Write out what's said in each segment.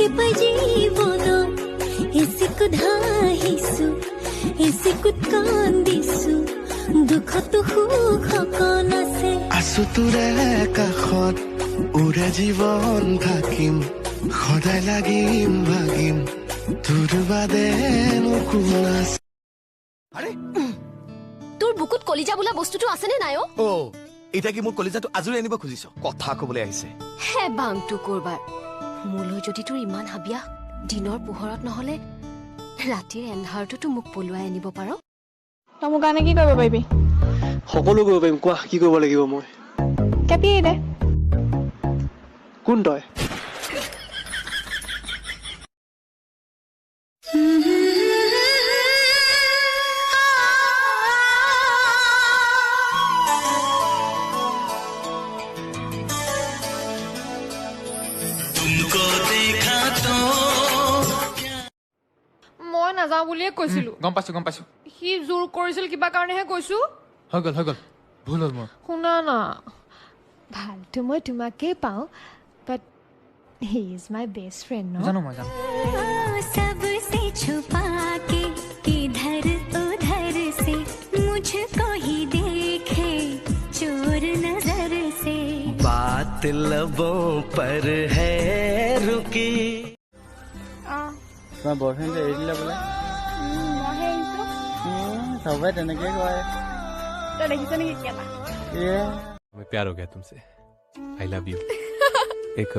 জীৱনত এচিকুত হাঁহিছো এচিকুত কান্দিছো দুখতো সুখ সকন আছে আছো তোৰে কাষত উৰে জীৱন থাকিম সদায় লাগিম ভাগিম তোৰ বাদে কোন আছে আৰে তোৰ বুকুত কলিজা বোলা বস্তুটো আছেনে নাই ও এটা কি মোৰ কলিজাটো আজৰি আনিব খুজিছ কথা কবলৈ আহিছে হে বাংটো কৰবাৰ মোলৈ যদি তোৰ ইমান হাবিয়া দিনৰ পোহৰত নহলে ৰাতিৰ এন্ধাৰটোতো মোক পলুৱাই আনিব পাৰ তই মোৰ কাৰণে কি কৰিব পাৰিবি সকলো কৰিব পাৰিম কোৱা কি কৰিব লাগিব মই কেপিয়ে দে কোন তই মই নাযাওঁ বুলিয়ে কৈছিলো গম পাইছো সি জোৰ কৰিছিল কিবা কাৰণেহে কৈছো হৈ গল ভুল হ'ল মোৰ শুনা না ভালটো মই তোমাকেই পাওঁ but he is my best friend ন জানো মই জানো सबसे छुपा के इधर उधर से मुझको ही देखे चोर नजर से बात लबों पर है रुकी তোমাৰ বয়ফ্ৰেণ্ড এৰি দিলে বোলে মইহে আহিছো চবে তেনেকে কয় তই দেখিছ নেকি কেলা मैं प्यार हो गया तुमसे आई लव यू एक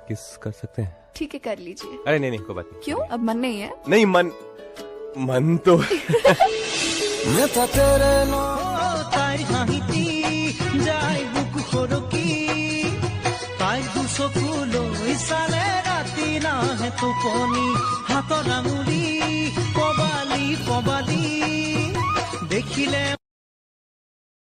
किस कर सकते हैं ঠিক कर लीजिए अरे नहीं कोई बात नहीं क्यों अब मन नहीं है नहीं मन तो তাই হাঁহিতি যাই বুক সৰকি তাই দুচকুলৈ চালে ৰাতি নাহে টোপনি হাতৰ আঙুলি কবালি দেখিলে